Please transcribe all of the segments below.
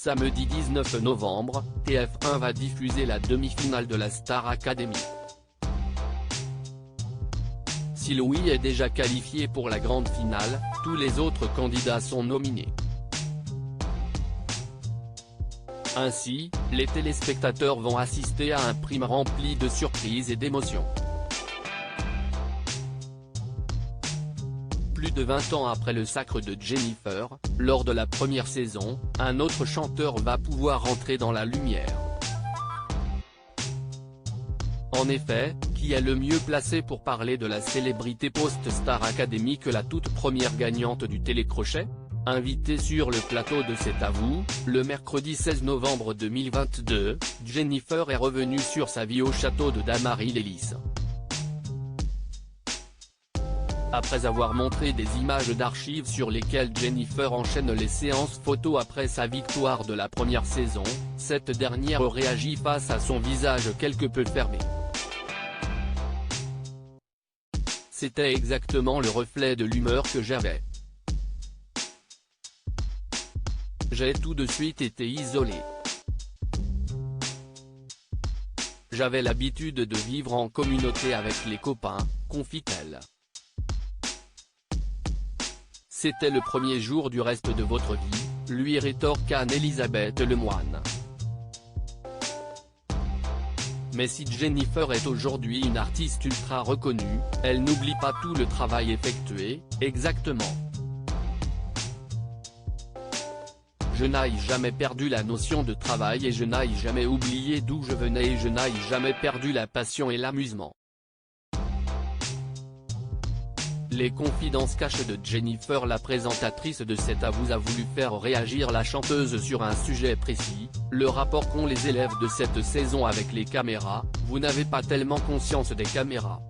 Samedi 19 novembre, TF1 va diffuser la demi-finale de la Star Academy. Si Louis est déjà qualifié pour la grande finale, tous les autres candidats sont nominés. Ainsi, les téléspectateurs vont assister à un prime rempli de surprises et d'émotions. Plus de 20 ans après le sacre de Jennifer, lors de la première saison, un autre chanteur va pouvoir entrer dans la lumière. En effet, qui est le mieux placé pour parler de la célébrité post-Star Academy que la toute première gagnante du télécrochet ? Invitée sur le plateau de C'est à vous, le mercredi 16 novembre 2022, Jennifer est revenue sur sa vie au château de Damary-les-Lys. Après avoir montré des images d'archives sur lesquelles Jennifer enchaîne les séances photos après sa victoire de la première saison, cette dernière réagit face à son visage quelque peu fermé. C'était exactement le reflet de l'humeur que j'avais. J'ai tout de suite été isolé. J'avais l'habitude de vivre en communauté avec les copains, confie-t-elle. C'était le premier jour du reste de votre vie, lui rétorque Anne-Elisabeth Lemoine. Mais si Jennifer est aujourd'hui une artiste ultra reconnue, elle n'oublie pas tout le travail effectué, exactement. Je n'ai jamais perdu la notion de travail et je n'ai jamais oublié d'où je venais et je n'ai jamais perdu la passion et l'amusement. Les confidences cachées de Jennifer, la présentatrice de C'est à vous, a voulu faire réagir la chanteuse sur un sujet précis, le rapport qu'ont les élèves de cette saison avec les caméras. Vous n'avez pas tellement conscience des caméras.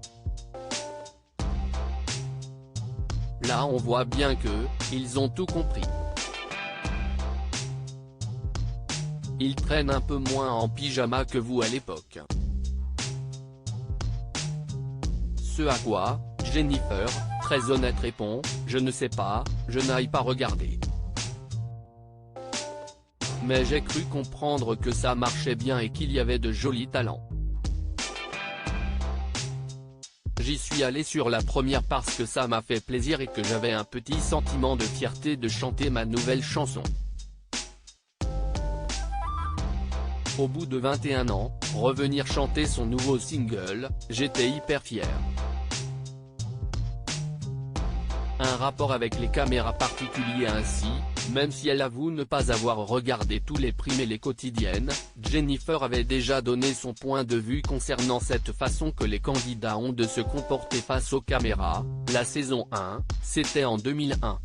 Là on voit bien que, ils ont tout compris. Ils traînent un peu moins en pyjama que vous à l'époque. Ce à quoi, Jennifer, très honnête, répond, je ne sais pas, je n'ai pas regardé. Mais j'ai cru comprendre que ça marchait bien et qu'il y avait de jolis talents. J'y suis allé sur la première parce que ça m'a fait plaisir et que j'avais un petit sentiment de fierté de chanter ma nouvelle chanson. Au bout de 21 ans, revenir chanter son nouveau single, j'étais hyper fier. Un rapport avec les caméras particulier ainsi, même si elle avoue ne pas avoir regardé tous les primes et les quotidiennes, Jennifer avait déjà donné son point de vue concernant cette façon que les candidats ont de se comporter face aux caméras. La saison 1, c'était en 2001.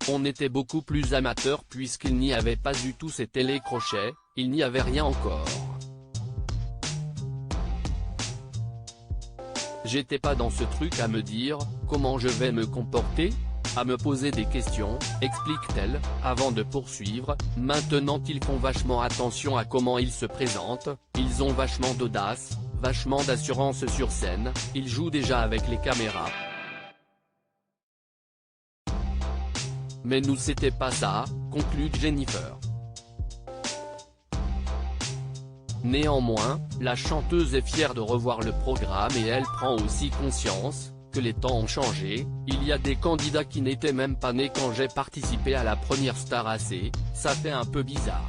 On était beaucoup plus amateurs puisqu'il n'y avait pas du tout ces télécrochets, il n'y avait rien encore. J'étais pas dans ce truc à me dire, comment je vais me comporter ? À me poser des questions, explique-t-elle, avant de poursuivre, maintenant ils font vachement attention à comment ils se présentent, ils ont vachement d'audace, vachement d'assurance sur scène, ils jouent déjà avec les caméras. Mais nous c'était pas ça, conclut Jennifer. Néanmoins, la chanteuse est fière de revoir le programme et elle prend aussi conscience que les temps ont changé. Il y a des candidats qui n'étaient même pas nés quand j'ai participé à la première Star AC, ça fait un peu bizarre.